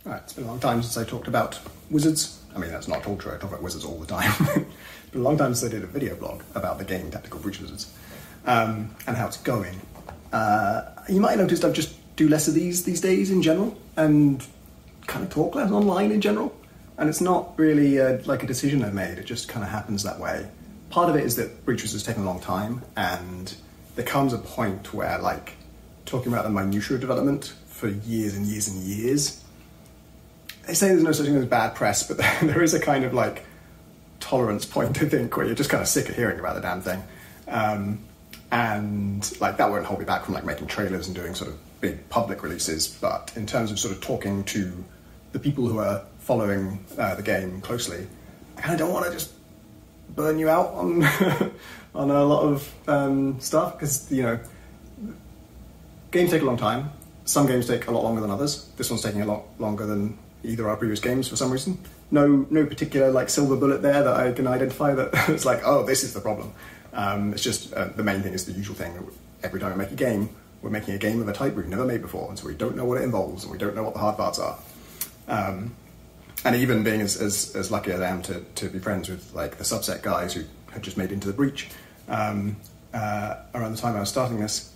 Right, it's been a long time since I talked about Wizards. I mean, that's not at all true. I talk about Wizards all the time. It's been a long time since I did a video blog about the game Tactical Breach Wizards and how it's going. You might have noticed I just do less of these days in general and kind of talk less online in general. And it's not really like a decision I've made. It just kind of happens that way. Part of it is that Breach Wizards has taken a long time, and there comes a point where, like, talking about the minutiae of development for years and years and years, they say there's no such thing as bad press, but there is a kind of, like, tolerance point, I think, where you're just kind of sick of hearing about the damn thing. And, like, that won't hold me back from, like, making trailers and doing sort of big public releases, but in terms of sort of talking to the people who are following the game closely, I kind of don't want to just burn you out on on a lot of stuff, because, you know, games take a long time. Some games take a lot longer than others. This one's taking a lot longer than either our previous games for some reason. No particular, like, silver bullet there that I can identify that it's like, oh, this is the problem. It's just the main thing is the usual thing. Every time we make a game, we're making a game of a type we've never made before, and so we don't know what it involves, and we don't know what the hard parts are. And even being as lucky as I am to be friends with, like, the subset guys who had just made Into the Breach around the time I was starting this,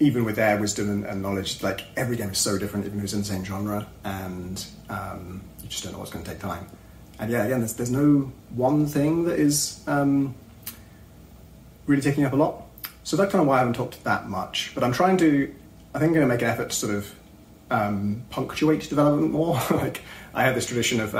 even with their wisdom and knowledge, like, every game is so different, even if it's in the same genre, and you just don't know what's going to take time. And yeah, again, there's no one thing that is really taking up a lot. So that's kind of why I haven't talked that much. But I'm trying to, I think I'm going to make an effort to sort of punctuate development more. Like, I have this tradition of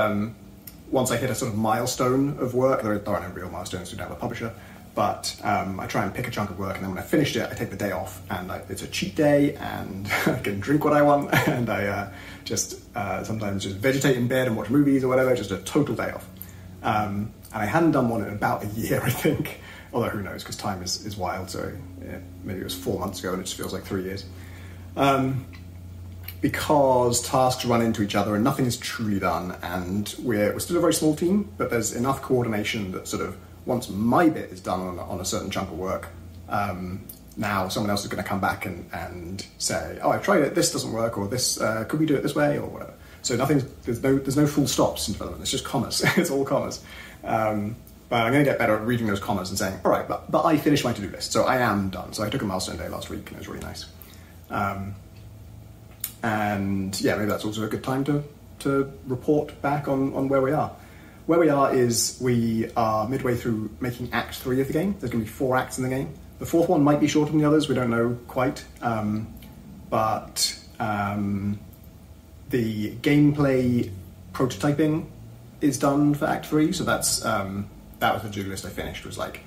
once I hit a sort of milestone of work, there are no real milestones, we don't have a publisher, but I try and pick a chunk of work, and then when I finished it, I take the day off, and it's a cheat day, and I can drink what I want, and I just sometimes just vegetate in bed and watch movies or whatever, just a total day off. And I hadn't done one in about a year, I think, although who knows, because time is wild, so yeah, maybe it was 4 months ago, and it just feels like 3 years. Because tasks run into each other and nothing is truly done, and we're still a very small team, but there's enough coordination that sort of once my bit is done on a certain chunk of work, now someone else is going to come back and say, oh, I've tried it, this doesn't work, or this could we do it this way, or whatever. So there's no full stops in development. It's just commas. It's all commas. But I'm going to get better at reading those commas and saying, all right, but I finished my to-do list, so I am done. So I took a milestone day last week, and it was really nice. And yeah, maybe that's also a good time to report back on where we are. Where we are is we are midway through making Act 3 of the game. There's going to be 4 acts in the game. The 4th one might be shorter than the others, we don't know quite. But the gameplay prototyping is done for Act 3, so that was the to-do list I finished, was like,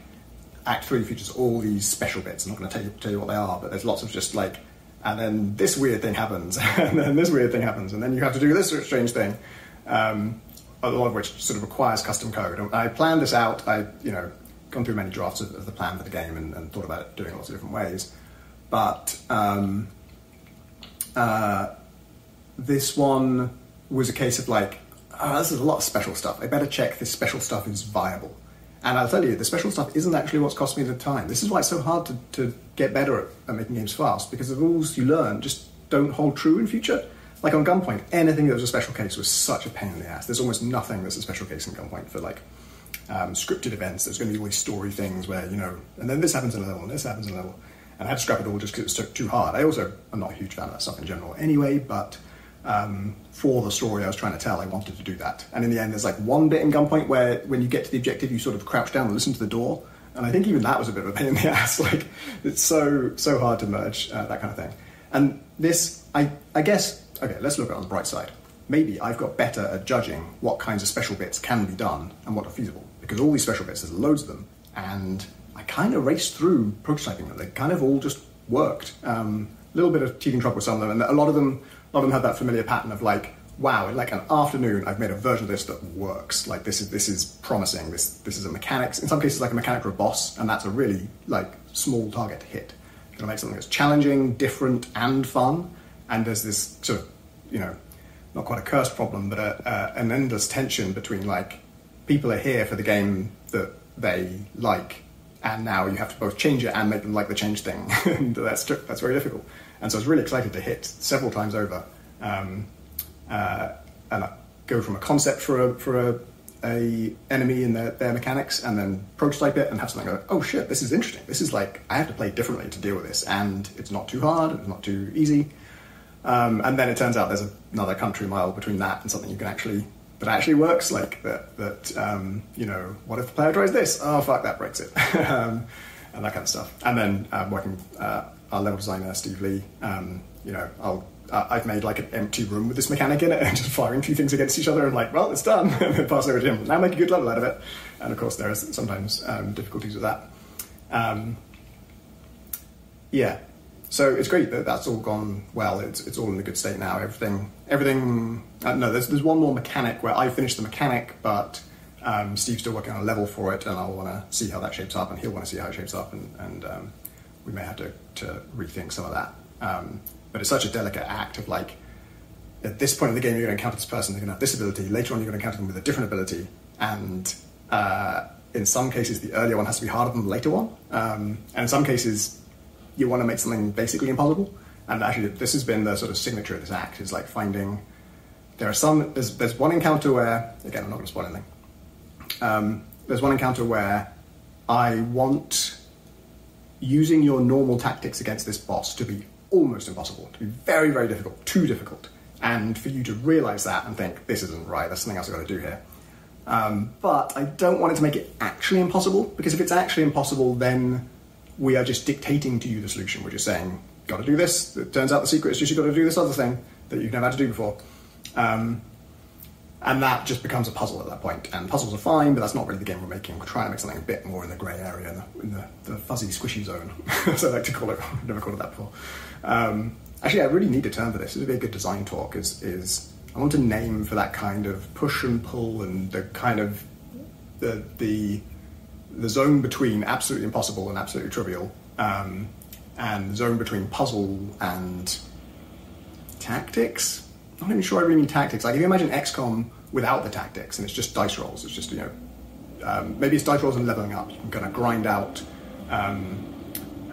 Act 3 features all these special bits. I'm not going to tell you what they are, but there's lots of just like, and then this weird thing happens, and then this weird thing happens, and then you have to do this strange thing, a lot of which sort of requires custom code. And I planned this out. I, gone through many drafts of the plan for the game and thought about it doing lots of different ways. But this one was a case of like, this is a lot of special stuff. I better check this special stuff is viable. And I'll tell you, the special stuff isn't actually what's cost me the time. This is why it's so hard to get better at making games fast, because the rules you learn just don't hold true in future. Like on Gunpoint, anything that was a special case was such a pain in the ass. There's almost nothing that's a special case in Gunpoint for like scripted events. There's going to be all these story things where, and then this happens in a level, and this happens in a level. And I had to scrap it all just because it was too hard. I also am not a huge fan of that stuff in general anyway, but for the story I was trying to tell, I wanted to do that. And in the end, there's like one bit in Gunpoint where when you get to the objective, you sort of crouch down and listen to the door. And I think even that was a bit of a pain in the ass. Like, it's so hard to merge that kind of thing. And this, I guess, okay, let's look at it on the bright side. Maybe I've got better at judging what kinds of special bits can be done and what are feasible. Because all these special bits, there's loads of them. And I kind of raced through prototyping them. They kind of all just worked. A little bit of teething trouble with some of them. And a lot of them had that familiar pattern of like, wow, in like an afternoon, I've made a version of this that works. Like, this is promising. This is a mechanics, in some cases like a mechanic for a boss, and that's a really like small target to hit. You're gonna make something that's challenging, different, and fun. And there's this sort of, not quite a cursed problem, but an endless tension between like, people are here for the game that they like, and now you have to both change it and make them like the change thing. And that's very difficult. And so I was really excited to hit several times over and go from a concept for a enemy and their mechanics, and then prototype it and have something go, oh shit, this is interesting. This is like, I have to play differently to deal with this, and it's not too hard, it's not too easy. And then it turns out there's another country mile between that and something you can that actually works, like what if the player tries this? Oh fuck, that breaks it. And that kind of stuff. And then working our level designer, Steve Lee, I've made like an empty room with this mechanic in it and just firing two things against each other and like, well, it's done. And then pass it over to him. Now make a good level out of it. And of course there are sometimes difficulties with that. So it's great that that's all gone well. It's all in a good state now. Everything. There's one more mechanic where I finished the mechanic, but Steve's still working on a level for it, and I'll want to see how that shapes up, and he'll want to see how it shapes up, and we may have to rethink some of that. But it's such a delicate act of like, at this point in the game, you're going to encounter this person, they're going to have this ability. Later on, you're going to encounter them with a different ability, and in some cases, the earlier one has to be harder than the later one, and in some cases, you want to make something basically impossible. And actually, this has been the sort of signature of this act, is like finding, there's one encounter where, again, I'm not going to spoil anything, there's one encounter where I want using your normal tactics against this boss to be almost impossible, to be very, very difficult, too difficult, and for you to realize that and think, this isn't right, there's something else I've got to do here. But I don't want it to make it actually impossible, because if it's actually impossible, then we are just dictating to you the solution. We're just saying, got to do this. It turns out the secret is just you've got to do this other thing that you've never had to do before. And that just becomes a puzzle at that point. And puzzles are fine, but that's not really the game we're making. We're trying to make something a bit more in the grey area, in the fuzzy, squishy zone, as I like to call it. I've never called it that before. Actually, I really need a term for this. This would be a good design talk. Is I want a name for that kind of push and pull and the kind of the zone between absolutely impossible and absolutely trivial, and the zone between puzzle and tactics. I'm not even sure I really mean tactics. Like if you imagine XCOM without the tactics and it's just dice rolls, it's just, maybe it's dice rolls and leveling up. You can kind of grind out,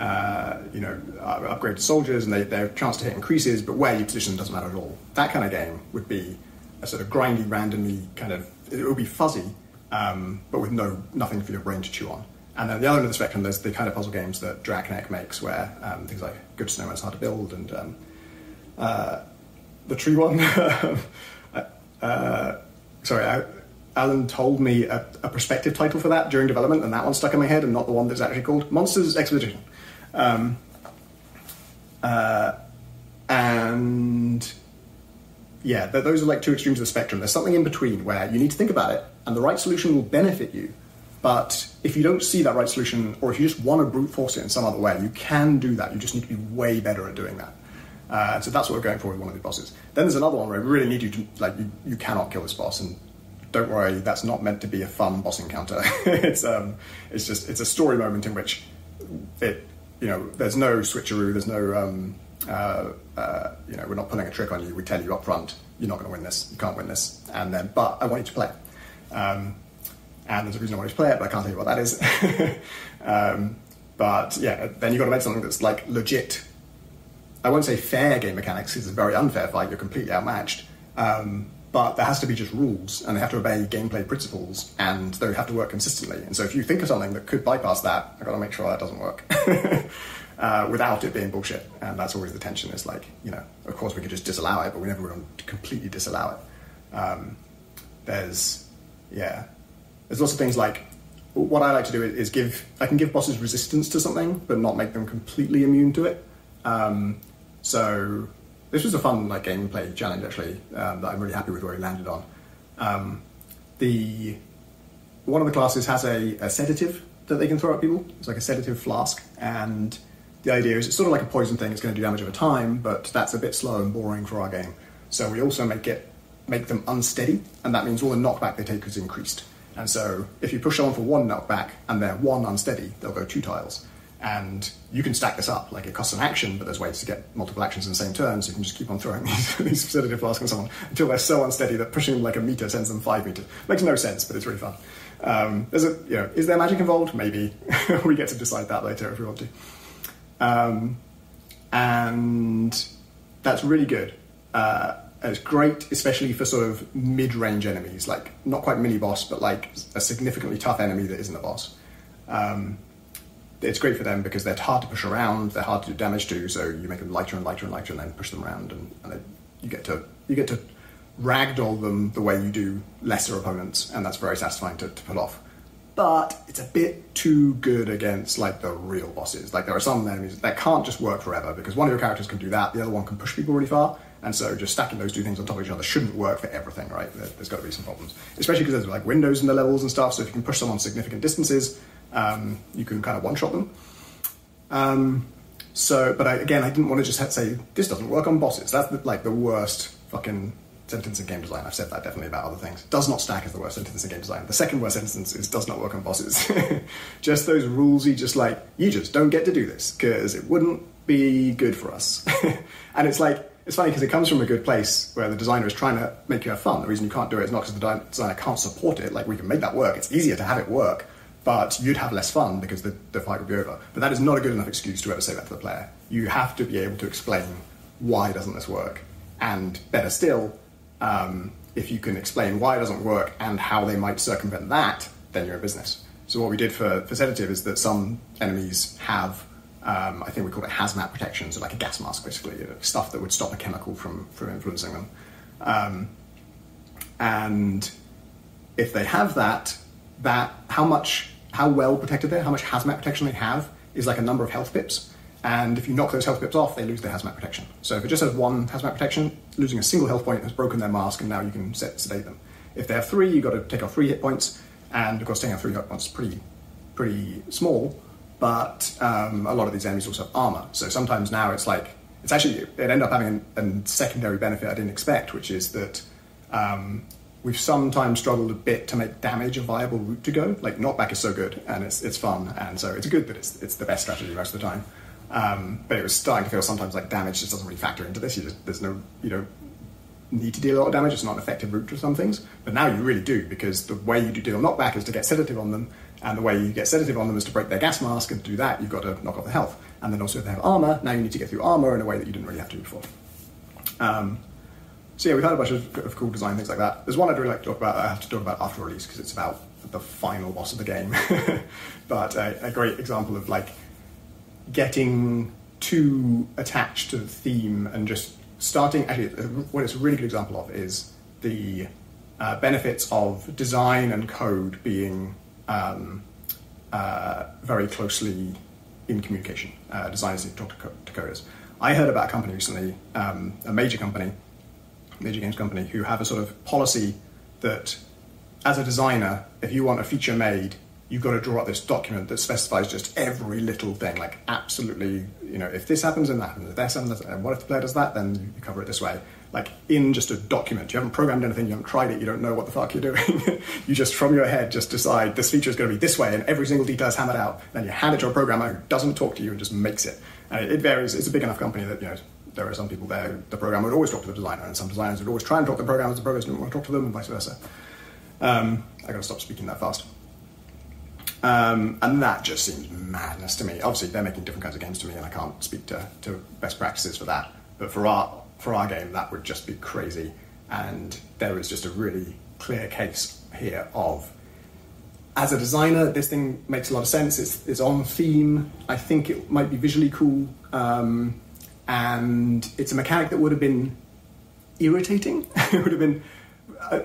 upgrade the soldiers and their chance to hit increases, but where you position them doesn't matter at all. That kind of game would be a sort of grindy, randomly kind of, it would be fuzzy, but with nothing for your brain to chew on. And then the other end of the spectrum, there's the kind of puzzle games that Dracneck makes, where things like Good Snowman's hard to build, and the tree one. Alan told me a prospective title for that during development, and that one stuck in my head, and not the one that's actually called Monsters Expedition. And yeah, those are like two extremes of the spectrum. There's something in between where you need to think about it, and the right solution will benefit you. But if you don't see that right solution, or if you just want to brute force it in some other way, you can do that. You just need to be way better at doing that. So that's what we're going for with one of the bosses. Then there's another one where I really need you to, like, you cannot kill this boss, and don't worry, that's not meant to be a fun boss encounter. It's a story moment in which there's no switcheroo, there's no, we're not pulling a trick on you. We tell you up front, you're not going to win this, you can't win this, but I want you to play it. And there's a reason I want you to play it, but I can't tell you what that is. But yeah, then you've got to make something that's like legit. I won't say fair game mechanics, because it's a very unfair fight, you're completely outmatched. But there has to be just rules, and they have to obey gameplay principles, and they have to work consistently. And so if you think of something that could bypass that, I've got to make sure that doesn't work. Without it being bullshit. And that's always the tension, is like, of course we could just disallow it, but we never want to completely disallow it. There's lots of things like, what I like to do is I can give bosses resistance to something, but not make them completely immune to it. So this was a fun gameplay challenge actually, that I'm really happy with where we landed on. One of the classes has a sedative that they can throw at people. It's like a sedative flask, and the idea is it's sort of like a poison thing. It's going to do damage over time, but that's a bit slow and boring for our game. So we also make them unsteady, and that means all the knockback they take is increased. And so if you push someone for one knockback and they're one unsteady, they'll go 2 tiles. And you can stack this up, like it costs an action, but there's ways to get multiple actions in the same turn, so you can just keep on throwing these sedative flasks on someone until they're so unsteady that pushing them like a meter sends them 5 meters. Makes no sense, but it's really fun. Is there magic involved? Maybe. We get to decide that later if we want to. And that's really good. And it's great, especially for sort of mid-range enemies, like not quite mini-boss, but like a significantly tough enemy that isn't a boss. It's great for them because they're hard to push around, they're hard to do damage to, so you make them lighter and lighter and lighter, and then push them around, and then you get to ragdoll them the way you do lesser opponents, and that's very satisfying to pull off. But it's a bit too good against like the real bosses. Like there are some enemies that can't just work forever because one of your characters can do that, the other one can push people really far, and so just stacking those two things on top of each other shouldn't work for everything, right? There's got to be some problems, especially because there's like windows in the levels and stuff. So if you can push someone significant distances, you can kind of one-shot them. But I didn't want to just say this doesn't work on bosses. That's the worst fucking sentence in game design. I've said that definitely about other things. Does not stack is the worst sentence in game design. The second worst sentence is does not work on bosses. Just those rules you just don't get to do this because it wouldn't be good for us. And it's funny because it comes from a good place where the designer is trying to make you have fun. The reason you can't do it is not because the designer can't support it. Like we can make that work. It's easier to have it work, but you'd have less fun because the fight would be over. But that is not a good enough excuse to ever say that to the player. You have to be able to explain why doesn't this work, and better still, if you can explain why it doesn't work and how they might circumvent that, then you're in business. So what we did for Sedative is that some enemies have, I think we call it hazmat protection, so like a gas mask basically, stuff that would stop a chemical from influencing them. And if they have that how well protected how much hazmat protection they have is like a number of health pips. And if you knock those health pips off, they lose their hazmat protection. So if it just has one hazmat protection, losing a single health point has broken their mask, and now you can sedate them. If they have 3, you've got to take off 3 hit points, and of course taking off 3 hit points is pretty small, but a lot of these enemies also have armor. So sometimes now it ended up having a secondary benefit I didn't expect, which is that we've sometimes struggled a bit to make damage a viable route to go. Like knockback is so good, and it's fun, and so it's good that it's the best strategy most of the time. But it was starting to feel sometimes like damage just doesn't really factor into this. You don't need to deal a lot of damage. It's not an effective route to some things. But now you really do, because the way you do deal knockback is to get sedative on them, and the way you get sedative on them is to break their gas mask, and to do that you've got to knock off the health. And then also if they have armor, now you need to get through armor in a way that you didn't really have to before. So yeah, we've had a bunch of cool design things like that. There's one I'd really like to talk about. I have to talk about after release because it's about the final boss of the game. But a great example of like getting too attached to the theme and just starting. Actually, what it's a really good example of is the benefits of design and code being very closely in communication. Designers need to talk to coders. I heard about a company recently, a major games company, who have a sort of policy that as a designer, if you want a feature made, you've got to draw up this document that specifies just every little thing, like absolutely, if this happens, then that happens, if this happens, and what if the player does that, then you cover it this way. Like in just a document, you haven't programmed anything, you haven't tried it, you don't know what the fuck you're doing. You just, from your head, just decide this feature is going to be this way, and every single detail is hammered out. Then you hand it to a programmer who doesn't talk to you and just makes it. And it varies. It's a big enough company that, there are some people there, the programmer would always talk to the designer, and some designers would always try and talk to the programmers, the programmers didn't want to talk to them, and vice versa. I got to stop speaking that fast. And that just seems madness to me. Obviously, they're making different kinds of games to me, and I can't speak to best practices for that. But for our game, that would just be crazy. And there is just a really clear case here of, as a designer, this thing makes a lot of sense. It's on theme. I think it might be visually cool. And it's a mechanic that would have been irritating. It would have been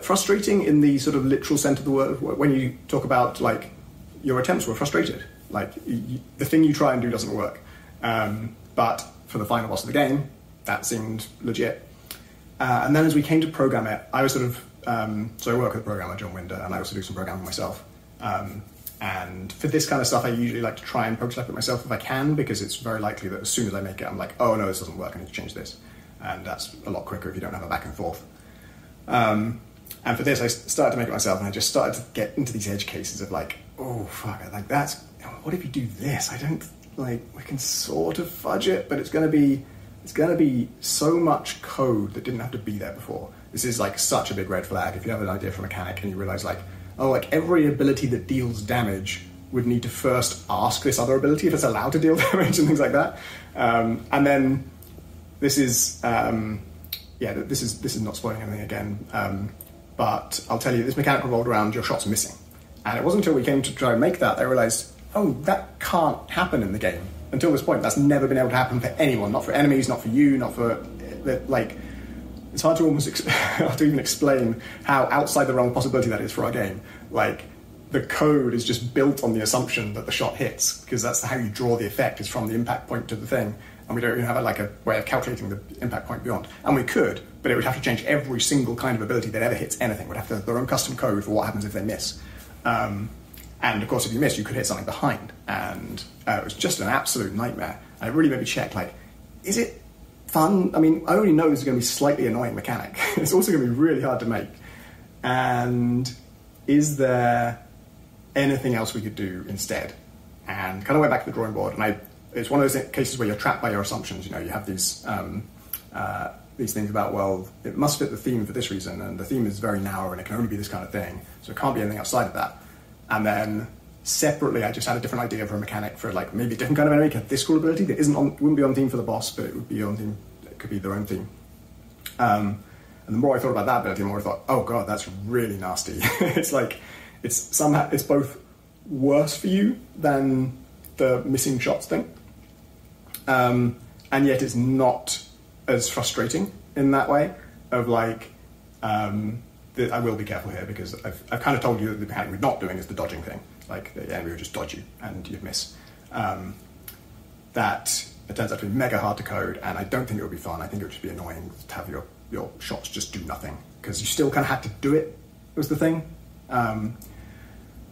frustrating in the sort of literal sense of the word. When you talk about, like, your attempts were frustrated. Like, the thing you try and do doesn't work. But for the final boss of the game, that seemed legit. And then as we came to program it, I was sort of... so I work with a programmer, John Winder, and I also do some programming myself. And for this kind of stuff, I usually like to try and prototype it myself if I can, because it's very likely that as soon as I make it, I'm like, oh no, this doesn't work, I need to change this. And that's a lot quicker if you don't have a back and forth. And for this, I started to make it myself, and I just started to get into these edge cases of like, oh fuck, like that's, what if you do this? I don't, like, we can sort of fudge it, but it's going to be so much code that didn't have to be there before. This is like such a big red flag. If you have an idea for a mechanic and you realize like, oh, like every ability that deals damage would need to first ask this other ability if it's allowed to deal damage and things like that. And then this is, yeah, this is not spoiling anything again, but I'll tell you, this mechanic revolved around your shots missing. And it wasn't until we came to try and make that, I realised, oh, that can't happen in the game. Until this point, that's never been able to happen for anyone, not for enemies, not for you, not for, like, it's hard to almost, hard to even explain how outside the realm of possibility that is for our game. Like, the code is just built on the assumption that the shot hits, because that's how you draw the effect, is from the impact point to the thing. And we don't even have a way of calculating the impact point beyond. And we could, but it would have to change every single kind of ability that ever hits anything. We'd have to have their own custom code for what happens if they miss. And of course, if you miss, you could hit something behind. And it was just an absolute nightmare. And it really made me check, like, is it fun? I mean, I already know this is going to be a slightly annoying mechanic. It's also going to be really hard to make. And is there anything else we could do instead? And kind of went back to the drawing board. And it's one of those cases where you're trapped by your assumptions. You know, you have these things about, well, it must fit the theme for this reason, and the theme is very narrow and it can only be this kind of thing, so it can't be anything outside of that. And then separately, I just had a different idea for a mechanic for, like, maybe a different kind of enemy, this cool ability that wouldn't be on theme for the boss, but it would be on theme. It could be their own theme. And the more I thought about that ability, the more I thought, oh god, that's really nasty. It's like it's both worse for you than the missing shots thing, and yet it's not as frustrating in that way of, like, I will be careful here, because I've kind of told you that the mechanic we're not doing is the dodging thing. Like, the enemy will just dodge you and you'd miss. That it turns out to be mega hard to code, and I don't think it would be fun. I think it would just be annoying to have your shots just do nothing, because you still kind of had to do it, was the thing.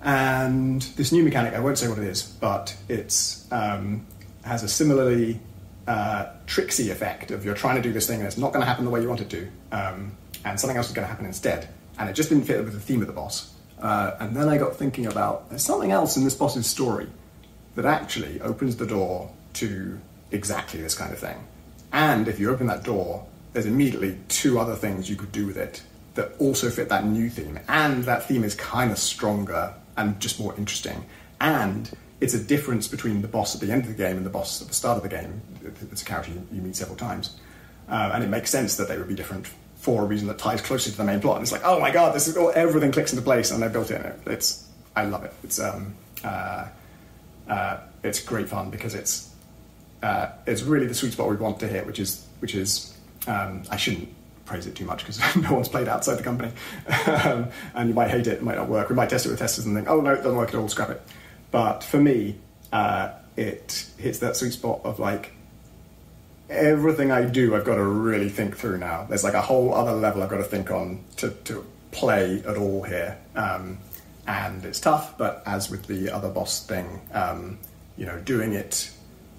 And this new mechanic, I won't say what it is, but it's has a similarly tricksy effect of you're trying to do this thing and it's not going to happen the way you want it to, and something else is going to happen instead. And it just didn't fit with the theme of the boss. And then I got thinking about, there's something else in this boss's story that actually opens the door to exactly this kind of thing. And if you open that door, there's immediately two other things you could do with it that also fit that new theme. And that theme is kind of stronger and just more interesting. And it's a difference between the boss at the end of the game and the boss at the start of the game. It's a character you meet several times. And it makes sense that they would be different for a reason that ties closely to the main plot. And it's like, oh my god, this is everything clicks into place, and they built it in. I love it. It's great fun, because it's really the sweet spot we want to hit, which is I shouldn't praise it too much because no one's played outside the company, and you might hate it might not work. We might test it with testers and think, oh no, it doesn't work at all, scrap it. But for me, it hits that sweet spot of, like, everything I do, I've got to really think through now. There's, like, a whole other level I've got to think on to play at all here. And it's tough, but as with the other boss thing, doing it,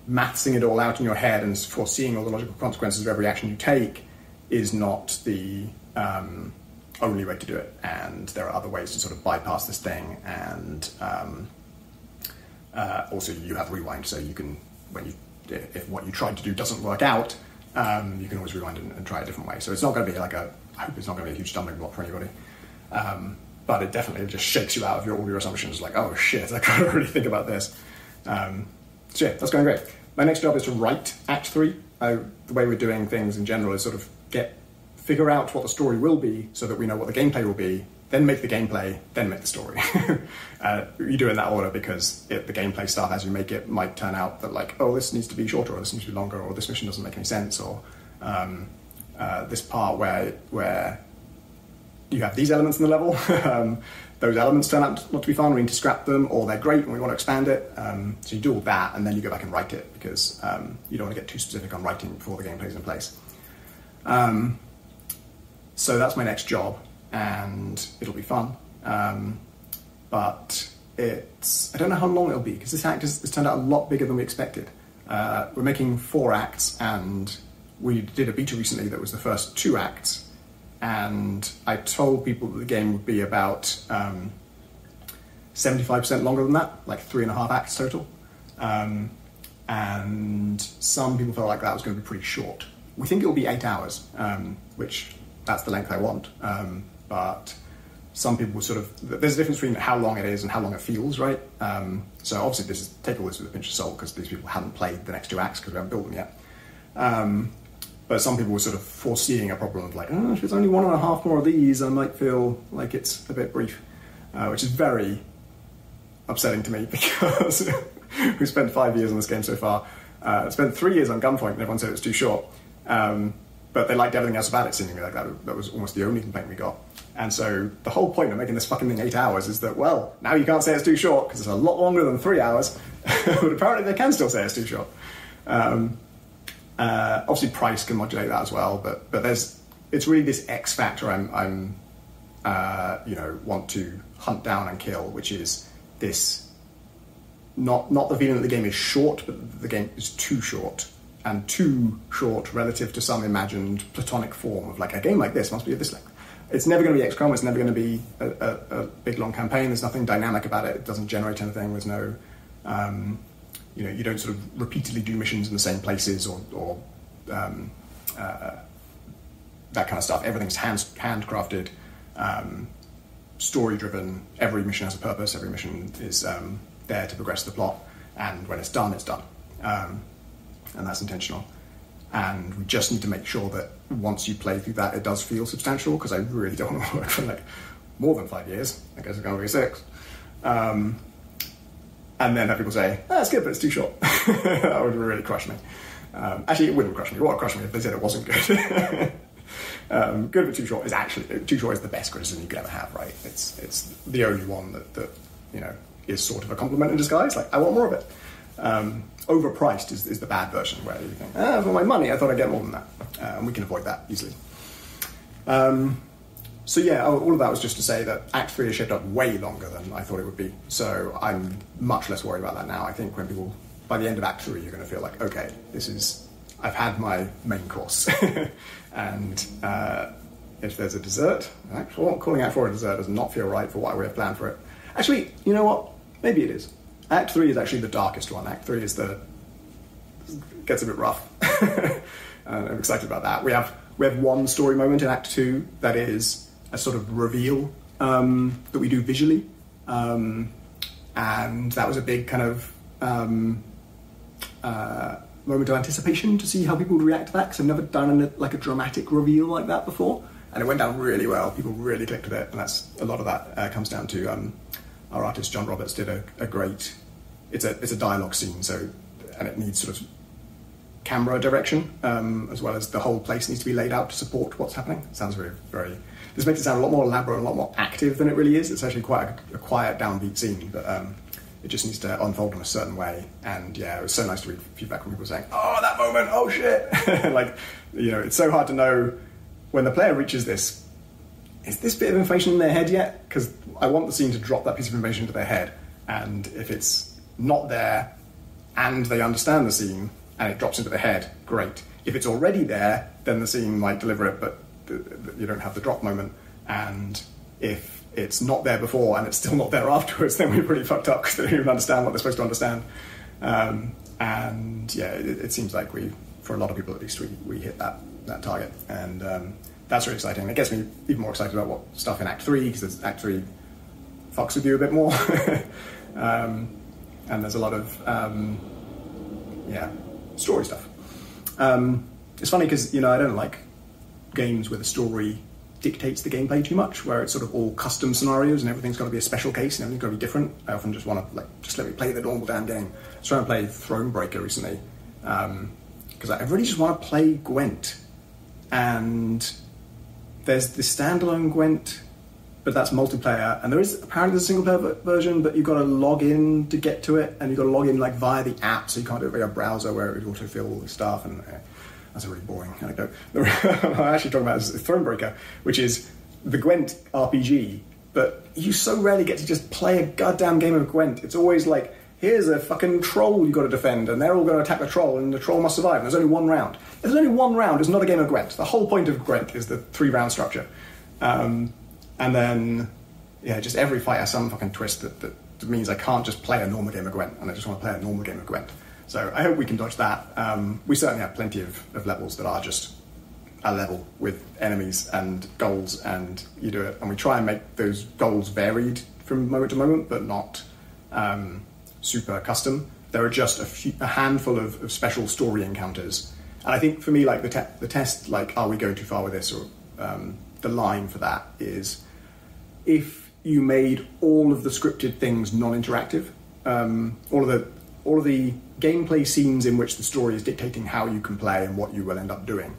mathsing it all out in your head and foreseeing all the logical consequences of every action you take is not the only way to do it. And there are other ways to sort of bypass this thing. And also you have rewind, so you can, if what you tried to do doesn't work out, you can always rewind and try a different way. So it's not going to be I hope it's not going to be a huge stumbling block for anybody. But it definitely just shakes you out of all your assumptions, like, oh shit, I gotta really think about this. So yeah, that's going great. My next job is to write Act 3. The way we're doing things in general is sort of figure out what the story will be so that we know what the gameplay will be, then make the gameplay, then make the story. You do it in that order because the gameplay stuff, as you make it, might turn out that, like, oh, this needs to be shorter, or this needs to be longer, or this mission doesn't make any sense, or this part where you have these elements in the level, those elements turn out not to be fun, we need to scrap them, or they're great and we want to expand it. So you do all that, and then you go back and write it, because you don't want to get too specific on writing before the gameplay's in place. So that's my next job, and it'll be fun. But I don't know how long it'll be, because this act has turned out a lot bigger than we expected. We're making 4 acts, and we did a beta recently that was the first 2 acts, and I told people that the game would be about 75% longer than that, like 3.5 acts total. And some people felt like that was going to be pretty short. We think it will be 8 hours, which that's the length I want. But some people sort of, there's a difference between how long it is and how long it feels, right? So obviously take all this with a pinch of salt, because these people haven't played the next 2 acts because we haven't built them yet. But some people were sort of foreseeing a problem of like, oh, if it's only 1.5 more of these, I might feel like it's a bit brief, which is very upsetting to me because we spent 5 years on this game so far. Spent 3 years on Gunpoint, and everyone said it was too short. But they liked everything else about it, seemingly. Like that was almost the only complaint we got. And so the whole point of making this fucking thing 8 hours is that, well, now you can't say it's too short because it's a lot longer than 3 hours. But apparently they can still say it's too short. Obviously price can modulate that as well, but it's really this X factor I'm want to hunt down and kill, which is this not the feeling that the game is short, but the game is too short. And too short relative to some imagined platonic form of like a game like this must be of this length. It's never going to be XCOM, it's never going to be a big long campaign, there's nothing dynamic about it, it doesn't generate anything, there's no you don't sort of repeatedly do missions in the same places or that kind of stuff. Everything's handcrafted, story driven, every mission has a purpose, every mission is there to progress the plot, and when it's done, it's done. And that's intentional. And we just need to make sure that once you play through that, it does feel substantial, because I really don't want to work for like more than 5 years. I guess it's going to be 6. And then have people say, it's good, but it's too short. That would really crush me. Actually, it wouldn't crush me. What would crush me if they said it wasn't good? Good but too short is the best criticism you could ever have, right? It's the only one that is sort of a compliment in disguise. Like, I want more of it. Overpriced is the bad version, where you think, for my money, I thought I'd get more than that. And we can avoid that easily. So yeah, all of that was just to say that Act 3 is shaped up way longer than I thought it would be. So I'm much less worried about that now. I think when people, by the end of Act 3, you're going to feel like, okay, I've had my main course. And if there's a dessert, calling Act 4 a dessert does not feel right for what we have planned for it. Actually, you know what? Maybe it is. Act 3 is actually the darkest one. Act 3 gets a bit rough. I'm excited about that. We have one story moment in Act 2 that is a sort of reveal that we do visually. And that was a big kind of moment of anticipation to see how people would react to that, because I've never done a dramatic reveal like that before. And it went down really well. People really clicked with it. And that's a lot of that comes down to our artist John Roberts did a great. It's a dialogue scene, and it needs sort of camera direction, as well as the whole place needs to be laid out to support what's happening. It sounds very, very. This makes it sound a lot more elaborate, and a lot more active than it really is. It's actually quite a quiet, downbeat scene, but it just needs to unfold in a certain way. And yeah, it was so nice to read feedback from people saying, "Oh, that moment! Oh shit!" It's so hard to know when the player reaches this. Is this bit of information in their head yet? Because I want the scene to drop that piece of information into their head, and if it's not there and they understand the scene and it drops into their head, great. If it's already there, then the scene might deliver it, but you don't have the drop moment. And if it's not there before and it's still not there afterwards, then we're pretty fucked up because they don't even understand what they're supposed to understand. And yeah, it seems like for a lot of people at least, we hit that target. And that's really exciting. It gets me even more excited about what stuff in Act 3, because Act 3 fucks with you a bit more. And there's a lot of story stuff. It's funny because I don't like games where the story dictates the gameplay too much, where it's sort of all custom scenarios and everything's got to be a special case and everything's got to be different. I often just want to just let me play the normal damn game. I was trying to play Thronebreaker recently because I really just want to play Gwent, and there's the standalone Gwent, but that's multiplayer, and apparently there's a single player version, but you've got to log in to get to it, and you've got to log in via the app, so you can't do it via a browser where it would autofill all this stuff, and that's a really boring anecdote. I'm actually talking about Thronebreaker, which is the Gwent RPG, but you so rarely get to just play a goddamn game of Gwent. It's always like, here's a fucking troll you've got to defend, and they're all going to attack the troll, and the troll must survive, and there's only one round. If there's only one round, it's not a game of Gwent. The whole point of Gwent is the 3-round structure. And then, just every fight has some fucking twist that means I can't just play a normal game of Gwent, and I just want to play a normal game of Gwent. So I hope we can dodge that. We certainly have plenty of levels that are just a level with enemies and goals, and you do it. And we try and make those goals varied from moment to moment, but not super custom. There are just a handful of special story encounters, And I think for me, like the test, like, are we going too far with this, or the line for that is if you made all of the scripted things non-interactive, all of the gameplay scenes in which the story is dictating how you can play and what you will end up doing.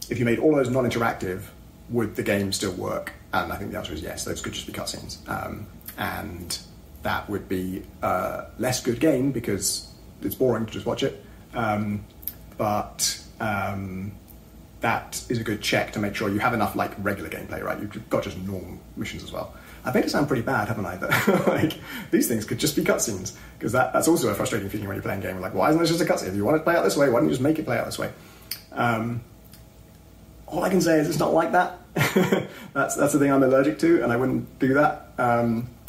If you made all those non-interactive, would the game still work? And I think the answer is yes. Those could just be cutscenes, and that would be a less good game because it's boring to just watch it. But that is a good check to make sure you have enough like regular gameplay, right? You've got just normal missions as well. I've made it sound pretty bad, haven't I? That like these things could just be cutscenes, because that's also a frustrating feeling when you're playing a game. Like, why isn't this just a cutscene? If you want it to play out this way, why don't you just make it play out this way? All I can say is it's not like that. That's the thing I'm allergic to, and I wouldn't do that.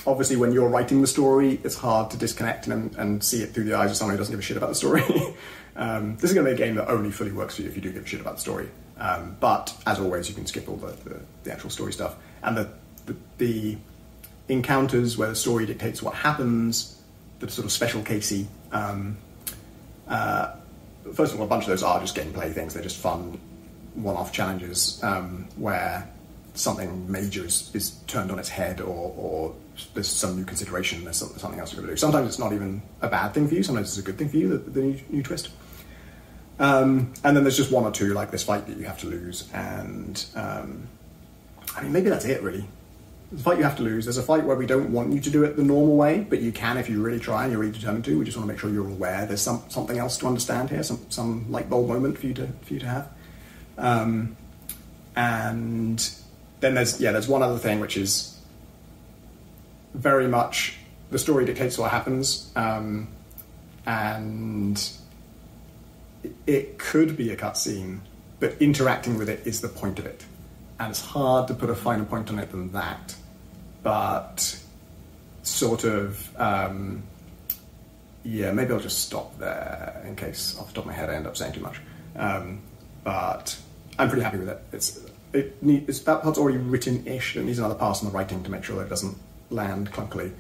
Obviously, when you're writing the story, it's hard to disconnect and see it through the eyes of someone who doesn't give a shit about the story. This is going to be a game that only fully works for you if you do give a shit about the story. But, as always, you can skip all the actual story stuff. And the encounters where the story dictates what happens, the sort of special casey, first of all, a bunch of those are just gameplay things. They're just fun one-off challenges where something major is turned on its head, or there's some new consideration, there's something else you're going to do. Sometimes it's not even a bad thing for you, sometimes it's a good thing for you, the new twist. And then there's just one or two, like this fight that you have to lose, and I mean, maybe that's it, really. There's a fight you have to lose. There's a fight where we don't want you to do it the normal way, but you can if you really try and you're really determined to. We just want to make sure you're aware there's something else to understand here, some light bulb moment for you to have. And then there's one other thing, which is very much the story dictates what happens, and it could be a cutscene, but interacting with it is the point of it. And it's hard to put a finer point on it than that, but sort of, maybe I'll just stop there in case off the top of my head I end up saying too much. But I'm pretty happy with it. That part's already written-ish. It needs another pass on the writing to make sure that it doesn't land clunkily.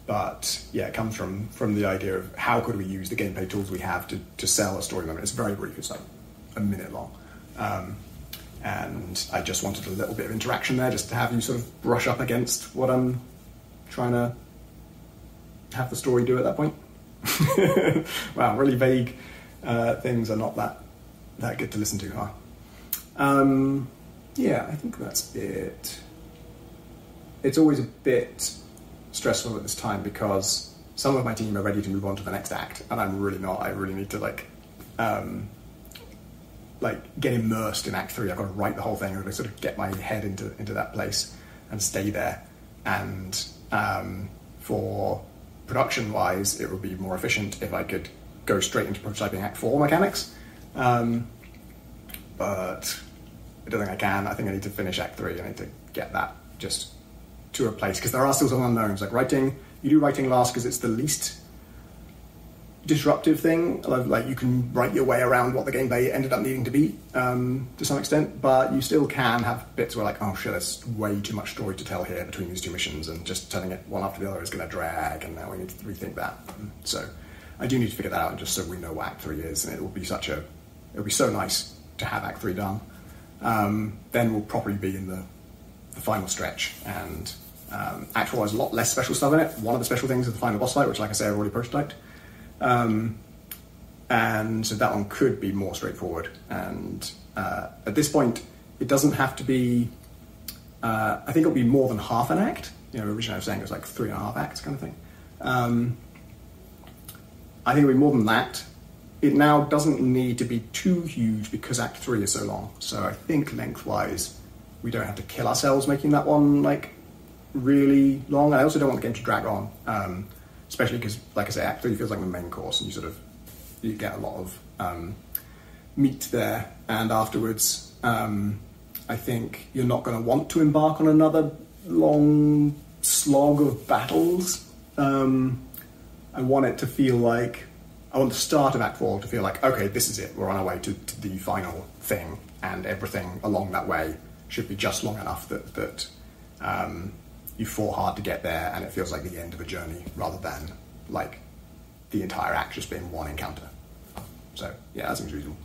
But yeah, it comes from the idea of how could we use the gameplay tools we have to sell a story moment. It's very brief. It's like a minute long. And I just wanted a little bit of interaction there, just to have you sort of brush up against what I'm trying to have the story do at that point. Wow, really vague things are not that good to listen to, huh? Yeah, I think that's it. It's always a bit stressful at this time because some of my team are ready to move on to the next act, and I'm really not. I really need to get immersed in Act 3. I've got to write the whole thing, I've got to sort of get my head into that place and stay there. And for production-wise, it would be more efficient if I could go straight into prototyping Act 4 mechanics. But I don't think I can. I think I need to finish Act 3. I need to get that just to a place, because there are still some unknowns. Like writing, you do writing last because it's the least disruptive thing. Like you can write your way around what the gameplay ended up needing to be to some extent, but you still can have bits where like, oh shit, there's way too much story to tell here between these two missions, and just telling it one after the other is going to drag, and now we need to rethink that. So I do need to figure that out, just so we know what Act 3 is, and it will be so nice to have Act 3 done. Then we'll probably be in the final stretch, and Act 4 has a lot less special stuff in it. One of the special things is the final boss fight, which, like I say, I've already prototyped. And so that one could be more straightforward. And at this point, it doesn't have to be... I think it'll be more than half an act. Originally I was saying it was like 3.5 acts kind of thing. I think it'll be more than that. It now doesn't need to be too huge because Act 3 is so long. So I think lengthwise, we don't have to kill ourselves making that one like really long. I also don't want the game to drag on, especially because, like I say, Act 3 feels like the main course, and you get a lot of meat there. And afterwards, I think you're not going to want to embark on another long slog of battles. I want it to feel like, I want the start of Act 4 to feel like, okay, this is it, we're on our way to the final thing, and everything along that way should be just long enough that you fought hard to get there, and it feels like the end of a journey, rather than like the entire act just being one encounter. So, yeah, that seems reasonable.